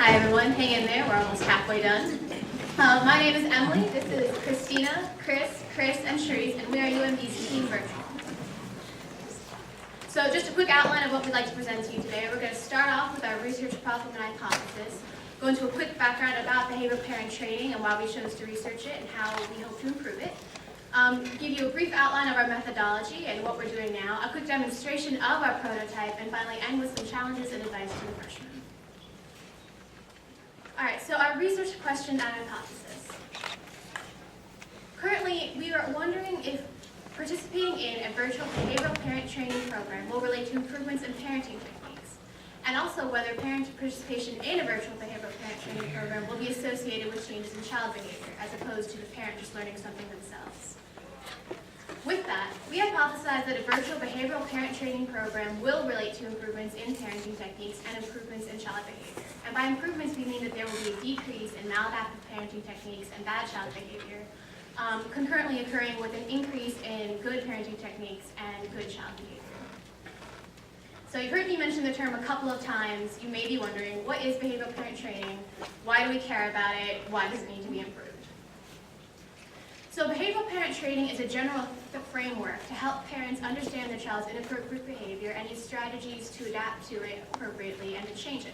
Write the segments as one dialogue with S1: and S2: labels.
S1: Hi everyone, hang in there, we're almost halfway done. My name is Emily, this is Christina, Chris, and Cherise, and we are UMB's Team Virtual. So just a quick outline of what we'd like to present to you today. We're going to start off with our research problem and hypothesis, go into a quick background about behavioral parent training and why we chose to research it and how we hope to improve it. Give you a brief outline of our methodology and what we're doing now, a quick demonstration of our prototype, and finally end with some challenges and advice to the freshmen. Alright, so our research question and hypothesis. Currently, we are wondering if participating in a virtual behavioral parent training program will relate to improvements in parenting techniques, and also whether parent participation in a virtual behavioral parent training program will be associated with changes in child behavior, as opposed to the parent just learning something themselves. With that, we hypothesize that a virtual behavioral parent training program will relate to improvements in parenting techniques and improvements in child behavior. And by improvements, we mean that there will be a decrease in maladaptive parenting techniques and bad child behavior, concurrently occurring with an increase in good parenting techniques and good child behavior. So you've heard me mention the term a couple of times. You may be wondering, what is behavioral parent training? Why do we care about it? Why does it need to be improved? So behavioral parent training is a general framework to help parents understand their child's inappropriate behavior and use strategies to adapt to it appropriately and to change it.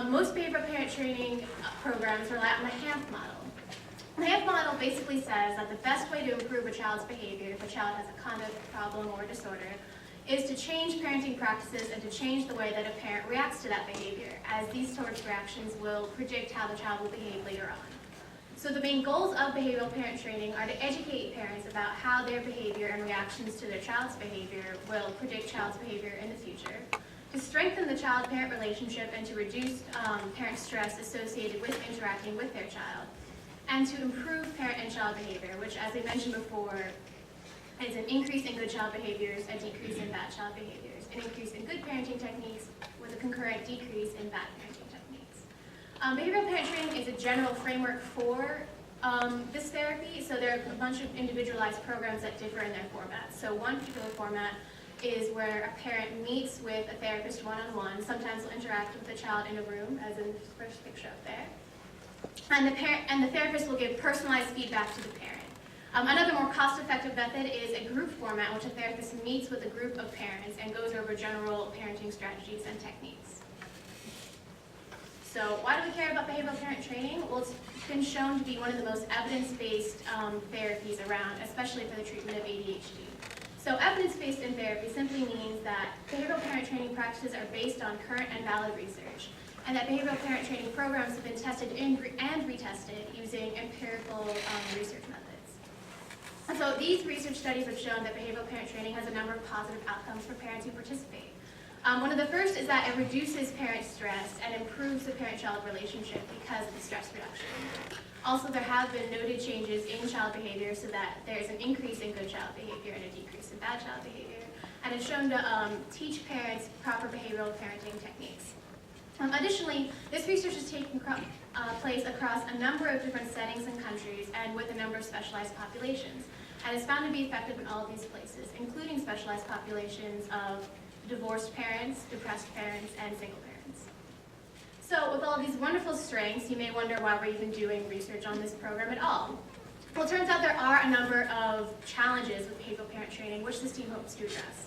S1: Most behavioral parent training programs rely on the HAMP model. The HAMP model basically says that the best way to improve a child's behavior if a child has a conduct problem or disorder is to change parenting practices and to change the way that a parent reacts to that behavior, as these sorts of reactions will predict how the child will behave later on. So the main goals of behavioral parent training are to educate parents about how their behavior and reactions to their child's behavior will predict child's behavior in the future, to strengthen the child-parent relationship and to reduce parent stress associated with interacting with their child, and to improve parent and child behavior, which, as I mentioned before, is an increase in good child behaviors, a decrease in bad child behaviors, an increase in good parenting techniques with a concurrent decrease in bad parenting techniques. Behavioral parent training is a general framework for this therapy, so there are a bunch of individualized programs that differ in their formats. So one particular format is where a parent meets with a therapist one-on-one. Sometimes they'll interact with the child in a room, as in the first picture up there. And the therapist will give personalized feedback to the parent. Another more cost-effective method is a group format, in which a therapist meets with a group of parents and goes over general parenting strategies and techniques. So why do we care about behavioral parent training? Well, it's been shown to be one of the most evidence-based therapies around, especially for the treatment of ADHD. So evidence-based in therapy simply means that behavioral parent training practices are based on current and valid research, and that behavioral parent training programs have been tested and retested using empirical research methods. And so these research studies have shown that behavioral parent training has a number of positive outcomes for parents who participate. One of the first is that it reduces parent stress and improves the parent-child relationship because of the stress reduction. Also, there have been noted changes in child behavior so that there is an increase in good child behavior and a decrease in bad child behavior. And it's shown to teach parents proper behavioral parenting techniques. Additionally, this research is taking place across a number of different settings and countries and with a number of specialized populations, and is found to be effective in all of these places, including specialized populations of divorced parents, depressed parents, and single parents. So with all of these wonderful strengths, you may wonder why we're even doing research on this program at all. Well, it turns out there are a number of challenges with behavioral parent training, which this team hopes to address.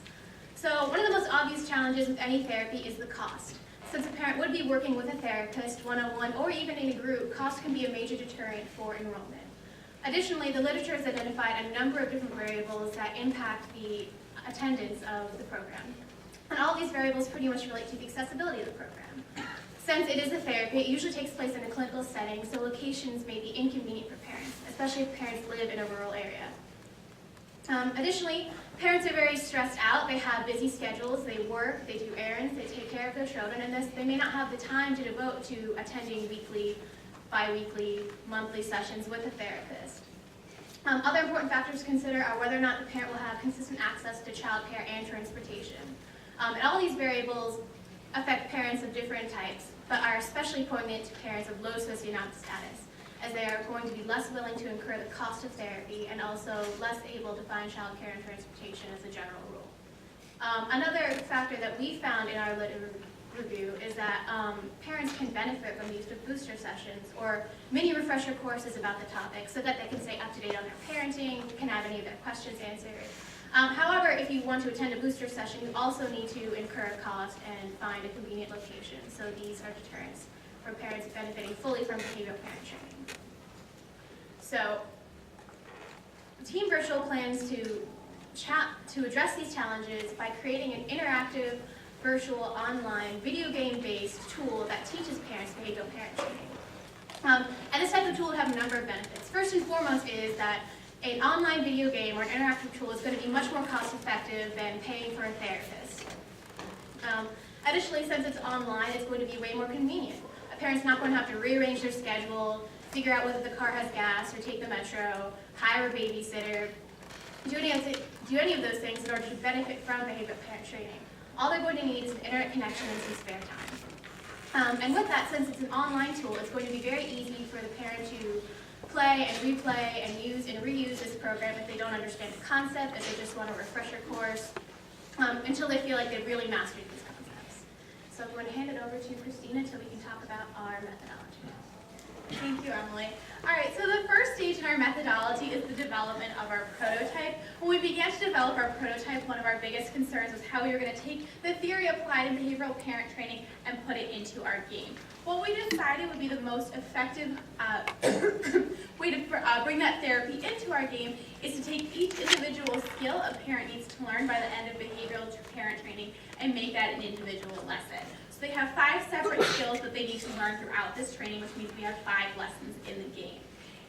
S1: So one of the most obvious challenges with any therapy is the cost. Since a parent would be working with a therapist one-on-one or even in a group, cost can be a major deterrent for enrollment. Additionally, the literature has identified a number of different variables that impact the attendance of the program. And all these variables pretty much relate to the accessibility of the program. Since it is a therapy, it usually takes place in a clinical setting, so locations may be inconvenient for parents, especially if parents live in a rural area. Additionally, parents are very stressed out. They have busy schedules, they work, they do errands, they take care of their children, and they may not have the time to devote to attending weekly, bi-weekly, monthly sessions with a therapist. Other important factors to consider are whether or not the parent will have consistent access to childcare and transportation. And all these variables affect parents of different types, but are especially poignant to parents of low socioeconomic status, as they are going to be less willing to incur the cost of therapy and also less able to find childcare and transportation as a general rule. Another factor that we found in our review is that parents can benefit from the use of booster sessions or mini refresher courses about the topic so that they can stay up to date on their parenting, can have any of their questions answered. However, if you want to attend a booster session, you also need to incur a cost and find a convenient location. So these are deterrents for parents benefiting fully from behavioral parent training. So Team Virtual plans to address these challenges by creating an interactive, virtual, online, video game-based tool that teaches parents behavioral parent training. And this type of tool would have a number of benefits. First and foremost is that an online video game or an interactive tool is going to be much more cost-effective than paying for a therapist. Additionally, since it's online, it's going to be way more convenient. A parent's not going to have to rearrange their schedule, figure out whether the car has gas or take the metro, hire a babysitter, do any of those things in order to benefit from behavioral parent training. All they're going to need is an internet connection and some spare time. And with that, since it's an online tool, it's going to be very easy for the parent to play and replay and use and reuse this program if they don't understand the concept, if they just want a refresher course, until they feel like they've really mastered these concepts. So I'm going to hand it over to Christina so we can talk about our methodology.
S2: Thank you, Emily. All right, so the first stage in our methodology is the development of our prototype. When we began to develop our prototype, one of our biggest concerns was how we were going to take the theory applied in behavioral parent training and put it into our game. What we decided would be the most effective way to bring that therapy into our game is to take each individual skill a parent needs to learn by the end of behavioral parent training and make that an individual lesson. So they have 5 separate skills that they need to learn throughout this training, which means we have 5 lessons in the game.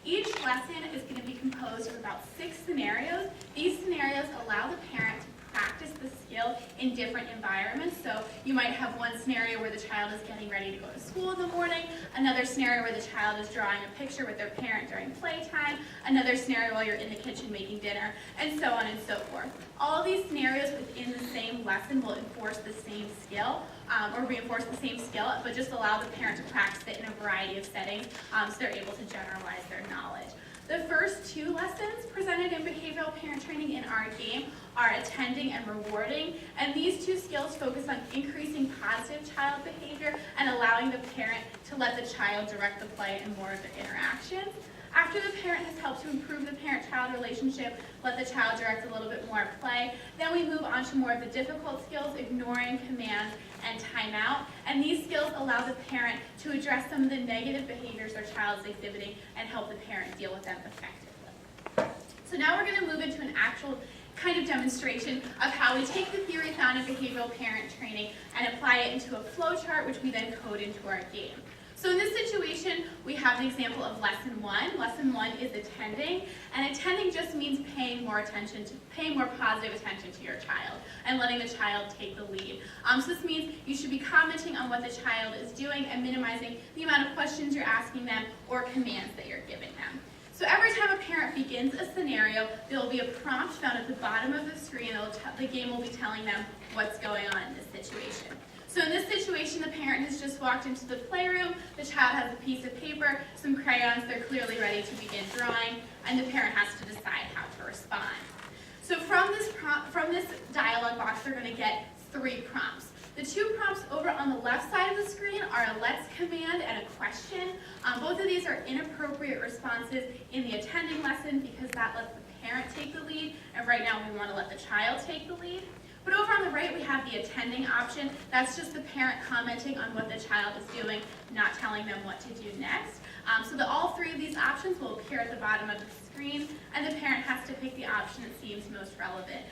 S2: Each lesson is going to be composed of about 6 scenarios. These scenarios allow the parent to practice the skill in different environments. So you might have one scenario where the child is getting ready to go to school in the morning, another scenario where the child is drawing a picture with their parent during playtime, another scenario while you're in the kitchen making dinner, and so on and so forth. All of these scenarios within the same lesson will enforce the same skill, or reinforce the same skill, but just allow the parent to practice it in a variety of settings so they're able to generalize their knowledge. The first 2 lessons presented in behavioral parent training in our game are attending and rewarding, and these 2 skills focus on increasing positive child behavior and allowing the parent to let the child direct the play and more of the interactions. After the parent has helped to improve the parent-child relationship, let the child direct a little bit more play, then we move on to more of the difficult skills, ignoring commands and timeout. And these skills allow the parent to address some of the negative behaviors their child is exhibiting and help the parent deal with them effectively. So now we're going to move into an actual kind of demonstration of how we take the theory found in behavioral parent training and apply it into a flow chart, which we then code into our game. So in this situation, we have an example of lesson 1. Lesson 1 is attending, and attending just means paying more positive attention to your child and letting the child take the lead. So this means you should be commenting on what the child is doing and minimizing the amount of questions you're asking them or commands that you're giving them. So every time a parent begins a scenario, there will be a prompt found at the bottom of the screen. The game will be telling them what's going on in this situation. So in this situation, the parent has just walked into the playroom, the child has a piece of paper, some crayons, they're clearly ready to begin drawing, and the parent has to decide how to respond. So from this dialog box, they're going to get 3 prompts. The 2 prompts over on the left side of the screen are a let's command and a question. Both of these are inappropriate responses in the attending lesson because that lets the parent take the lead, and right now we want to let the child take the lead. But over on the right, we have the attending option. That's just the parent commenting on what the child is doing, not telling them what to do next. So all 3 of these options will appear at the bottom of the screen, and the parent has to pick the option that seems most relevant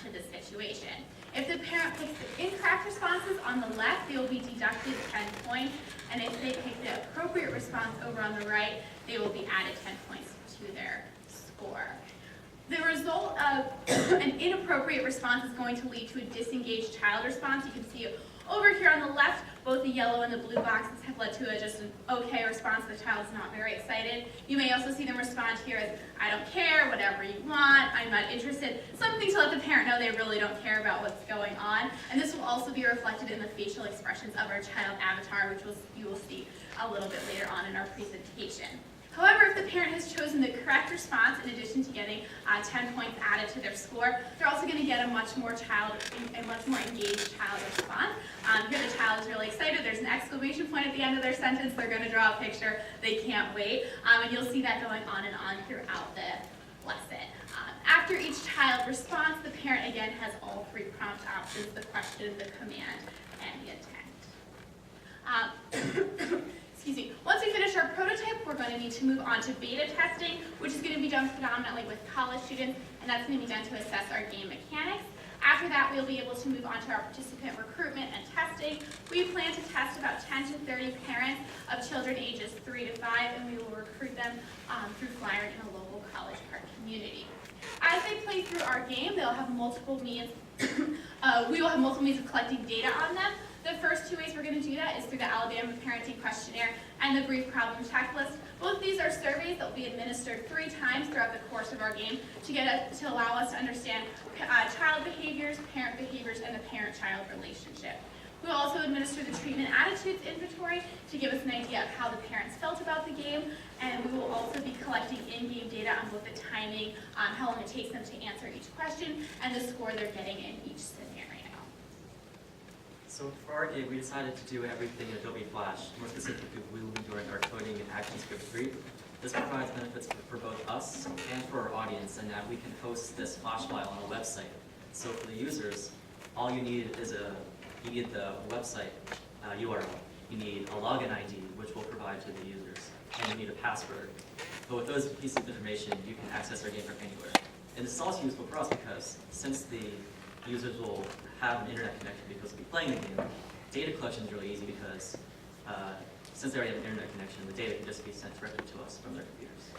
S2: to the situation. If the parent picks the incorrect responses on the left, they will be deducted 10 points, and if they pick the appropriate response over on the right, they will be added 10 points to their score. The result of an inappropriate response is going to lead to a disengaged child response. You can see over here on the left, both the yellow and the blue boxes have led to just an okay response. The child is not very excited. You may also see them respond here as, I don't care, whatever you want, I'm not interested. Something to let the parent know they really don't care about what's going on. And this will also be reflected in the facial expressions of our child avatar, which you will see a little bit later on in our presentation. However, if the parent has chosen the correct response, in addition to getting 10 points added to their score, they're also going to get a much more engaged child response. Here the child is really excited. There's an exclamation point at the end of their sentence. They're going to draw a picture. They can't wait. And you'll see that going on and on throughout the lesson. After each child responds, the parent again has all three prompt options: the question, the command, and the intent. Excuse me. Once we finish our prototype, we're going to need to move on to beta testing, which is going to be done predominantly with college students, and that's going to be done to assess our game mechanics. After that, we'll be able to move on to our participant recruitment and testing. We plan to test about 10 to 30 parents of children ages 3 to 5, and we will recruit them through flyers in a local college park community. As they play through our game, they'll have multiple means. We will have multiple means of collecting data on them. The first two ways we're going to do that is through the Alabama Parenting Questionnaire and the Brief Problem Checklist. Both of these are surveys that will be administered 3 times throughout the course of our game to allow us to understand child behaviors, parent behaviors, and the parent-child relationship. We will also administer the treatment attitudes inventory to give us an idea of how the parents felt about the game, and we will also be collecting in-game data on both the timing, how long it takes them to answer each question, and the score they're getting in each scenario.
S3: So for our game, we decided to do everything in Adobe Flash. More specifically, we will be doing our coding and ActionScript 3. This provides benefits for both us and for our audience, in that we can host this Flash file on a website. So for the users, all you need is you need the website URL. You need a login ID, which we'll provide to the users, and you need a password. But with those pieces of information, you can access our game from anywhere. And this is also useful for us because since the users will have an internet connection because they'll be playing the game, data collection is really easy because since they already have an internet connection, the data can just be sent directly to us from their computers.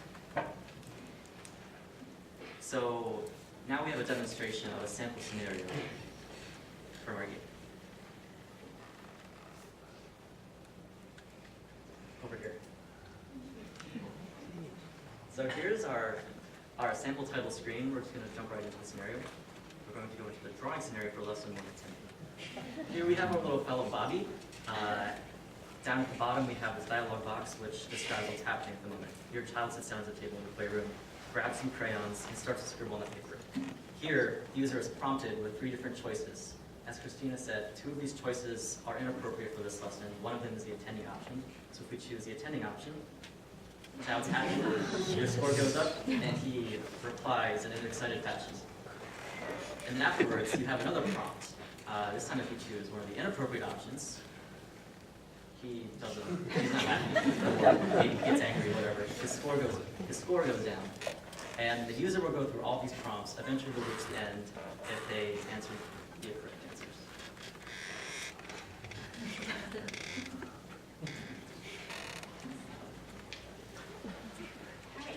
S3: So now we have a demonstration of a sample scenario from our game. Over here. So here's our sample title screen. We're just going to jump right into the scenario. We're going to go into the drawing scenario for lesson 1 to 10. Here we have our little fellow Bobby. Down at the bottom we have this dialog box which describes what's happening at the moment. Your child sits down at the table in the playroom, grabs some crayons, and starts to scribble on the paper. Here, the user is prompted with 3 different choices. As Christina said, 2 of these choices are inappropriate for this lesson. One of them is the attending option. So if we choose the attending option, the child's happy, your score goes up, and he replies in an excited fashion. And then afterwards, you have another prompt. This time if you choose one of the inappropriate options, he's not happy, or maybe he gets angry, whatever. His score goes down. And the user will go through all these prompts, eventually will reach the end if they answer the correct answers.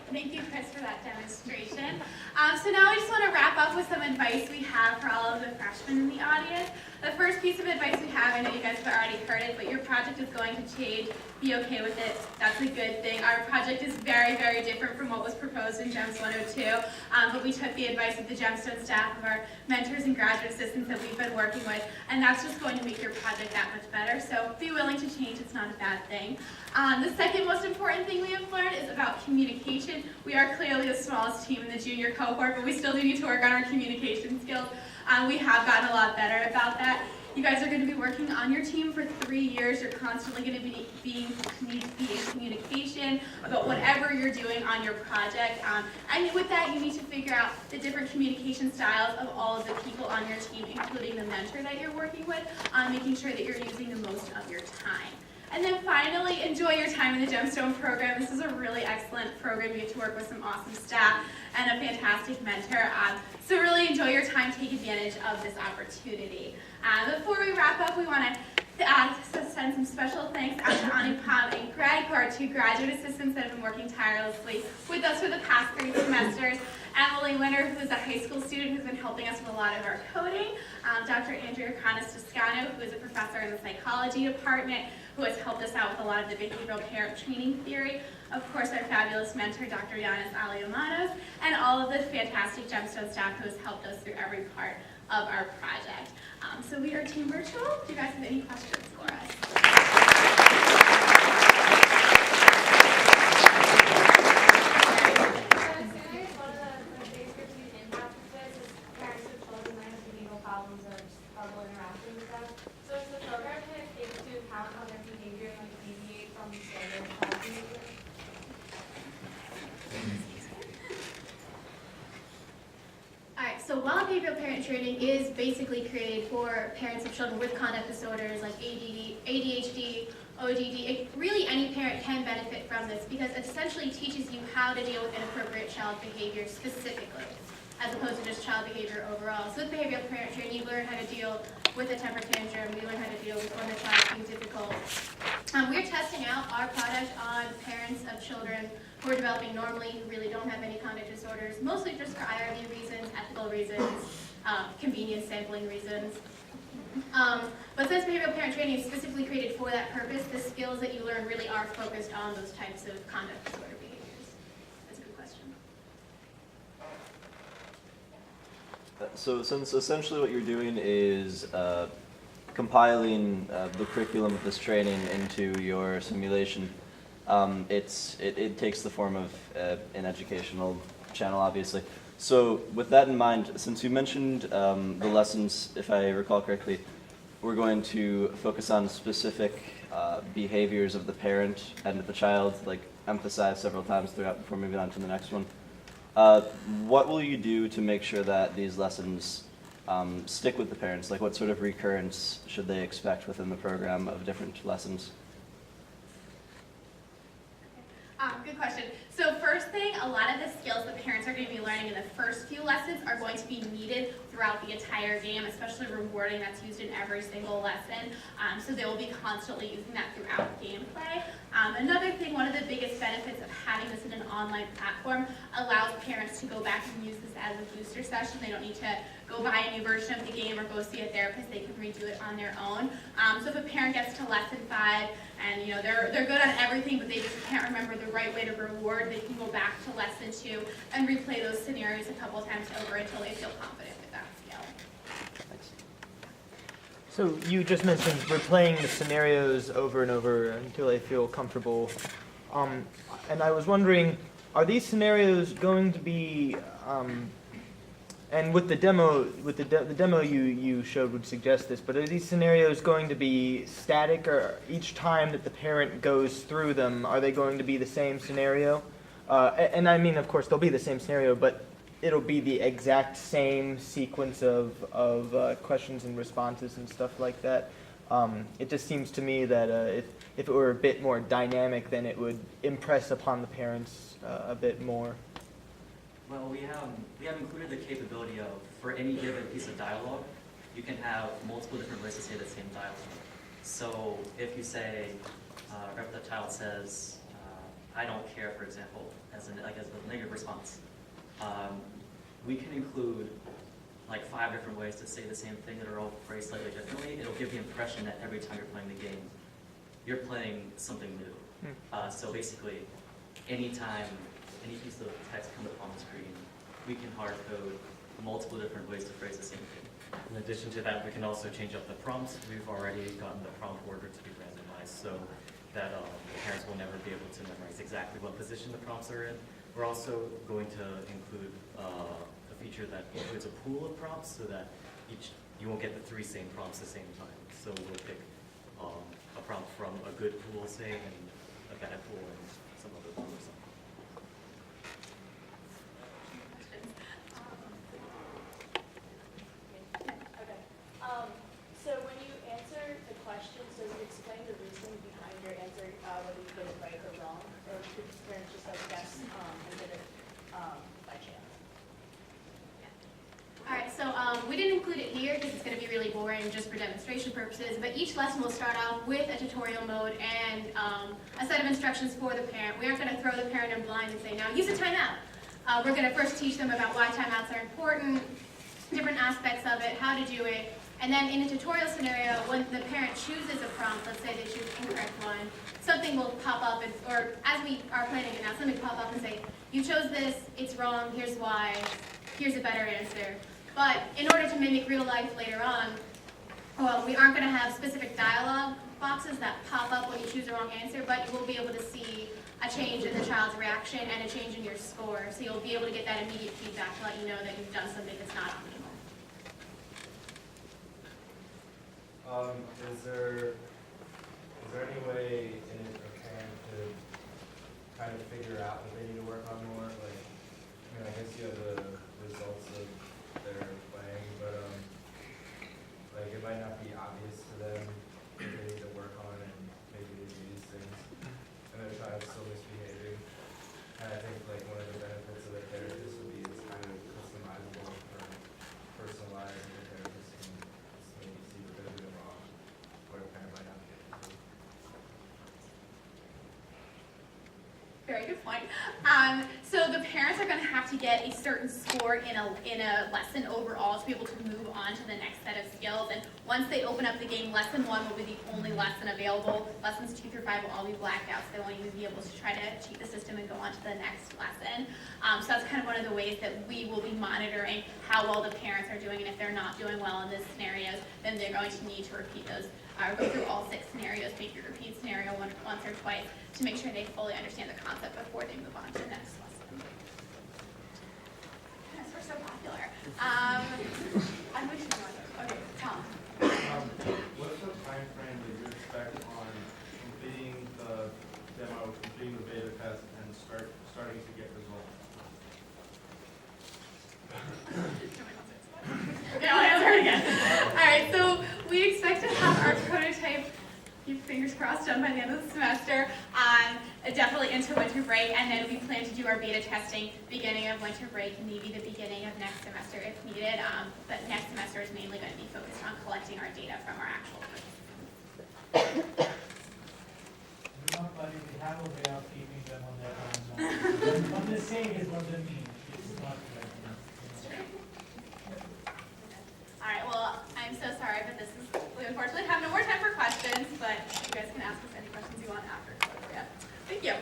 S2: Thank you, Chris, for that demonstration. So now we just want to wrap up with some advice we have for all of the freshmen in the audience. The first piece of advice we have, I know you guys have already heard it, but your project is going to change. Be okay with it. That's a good thing. Our project is very, very different from what was proposed in GEMS 102, but we took the advice of the Gemstone staff, of our mentors and graduate assistants that we've been working with, and that's just going to make your project that much better. So be willing to change. It's not a bad thing. The second most important thing we have learned is about communication. We are clearly the smallest team in the junior cohort, but we still do need to work on our communication skills. We have gotten a lot better about that. You guys are going to be working on your team for 3 years. You're constantly going to be in communication about whatever you're doing on your project. And with that, you need to figure out the different communication styles of all of the people on your team, including the mentor that you're working with, making sure that you're using the most of your time. And then finally, enjoy your time in the Gemstone program. This is a really excellent program. You get to work with some awesome staff and a fantastic mentor. So really enjoy your time. Take advantage of this opportunity. Before we wrap up, we want to send some special thanks out to Anupam and Greg, who are 2 graduate assistants that have been working tirelessly with us for the past 3 semesters. Emily Winter, who is a high school student who's been helping us with a lot of our coding. Dr. Andrea Canas-Toscano, who is a professor in the psychology department, who has helped us out with a lot of the behavioral parent training theory. Of course, our fabulous mentor, Dr. Yanis Aliamanos, and all of the fantastic Gemstone staff who has helped us through every part of our project. So we are Team Virtual. Do you guys have any questions for us?
S1: training is basically created for parents of children with conduct disorders like ADHD, ODD. Really, any parent can benefit from this because it essentially teaches you how to deal with inappropriate child behavior specifically, as opposed to just child behavior overall. So with behavioral parent training, you learn how to deal with a temper tantrum, you learn how to deal with when the child seems difficult. We're testing out our product on parents of children who are developing normally, who really don't have any conduct disorders, mostly just for IRB reasons, ethical reasons, convenience sampling reasons. But since behavioral parent training is specifically created for that purpose, the skills that you learn really are focused on those types of conduct disorder behaviors. That's a good question.
S4: So since essentially what you're doing is compiling the curriculum of this training into your simulation, it takes the form of an educational channel, obviously. So with that in mind, since you mentioned the lessons, if I recall correctly, we're going to focus on specific behaviors of the parent and the child, like emphasized several times throughout before moving on to the next one. What will you do to make sure that these lessons stick with the parents? Like what sort of recurrence should they expect within the program of different lessons?
S2: Good question. So first thing, a lot of the skills that parents are going to be learning in the first few lessons are going to be needed throughout the entire game, especially rewarding that's used in every single lesson. So they will be constantly using that throughout gameplay. Another thing, one of the biggest benefits of having this in an online platform allows parents to go back and use this as a booster session. They don't need to go buy a new version of the game or go see a therapist. They can redo it on their own. So if a parent gets to lesson 5 and they're good on everything, but they just can't remember the right way to reward, they can go back to lesson 2 and replay those scenarios a couple times over until they feel confident with that skill.
S4: Thanks.
S5: So you just mentioned replaying the scenarios over and over until they feel comfortable. And I was wondering, are these scenarios going to be, and with the demo, the demo you showed would suggest this, but are these scenarios going to be static, or each time that the parent goes through them, are they going to be the same scenario? And I mean, of course, they'll be the same scenario, but it'll be the exact same sequence of questions and responses and stuff like that. It just seems to me that if it were a bit more dynamic, then it would impress upon the parents a bit more.
S3: Well, we have included the capability of, for any given piece of dialogue, you can have multiple different ways to say the same dialogue. So if you say, or if the child says, I don't care, for example, as a negative response, we can include like 5 different ways to say the same thing that are all phrased slightly differently. It'll give the impression that every time you're playing the game, you're playing something new. So basically, anytime any piece of text comes up on the screen, we can hard code multiple different ways to phrase the same thing.
S6: In addition to that, we can also change up the prompts. We've already gotten the prompt order to be randomized so that parents will never be able to memorize exactly what position the prompts are in. We're also going to include a feature that includes a pool of prompts so that you won't get the 3 same prompts at the same time. So we'll pick a prompt from a good pool, say, and a bad pool, and some other pool or something.
S7: So when you answer the questions, does it explain the reasoning behind your answer, whether you get it right or wrong? Or could parents just guess and get it by chance?
S1: All right, so we didn't include it here because it's going to be really boring just for demonstration purposes, but each lesson will start off with a tutorial mode and a set of instructions for the parent. We aren't going to throw the parent in blind and say, now use a timeout. We're going to first teach them about why timeouts are important, different aspects of it, how to do it, and then in a tutorial scenario, when the parent chooses a prompt, let's say they choose the incorrect one, something will pop up, or as we are planning it now, something will pop up and say, you chose this, it's wrong, here's why, here's a better answer. But in order to mimic real life later on, well, we aren't going to have specific dialogue boxes that pop up when you choose the wrong answer, but you will be able to see a change in the child's reaction and a change in your score. So you'll be able to get that immediate feedback to let you know that you've done something that's not optimal.
S8: Is there any way in a parent to kind of figure out what they need to work on more? Like, I mean, I guess you have the results of their playing, but
S2: very good point. So the parents are going to have to get a certain score in a lesson overall to be able to move on to the next set of skills. And once they open up the game, lesson 1 will be the only lesson available. Lessons 2 through 5 will all be blacked out, so they won't even be able to try to cheat the system and go on to the next lesson. So that's kind of one of the ways that we will be monitoring how well the parents are doing, and if they're not doing well in these scenarios, then they're going to need to repeat those, go through all 6 scenarios, make your repeat scenario once or twice to make sure they fully understand the concept before they move on to the next lesson. Yes, we're so popular. I'm going to okay, Tom.
S8: What's the time frame that you expect on completing the demo, completing the beta test, and starting to get results?
S2: Okay, I'll answer it again. All right, so we expect to have our prototype, keep fingers crossed, done by the end of the semester, definitely into winter break, and then we plan to do our beta testing beginning of winter break, maybe the beginning of next semester if needed, but next semester is mainly going to be focused on collecting our data from our actual participants.
S9: Not worry, we have a way of keeping them on their own. What they say is what they mean. It's not like
S2: All right, well, I'm so sorry, but we unfortunately have no more time for questions, but you guys can ask us any questions you want after. Yeah. Thank you.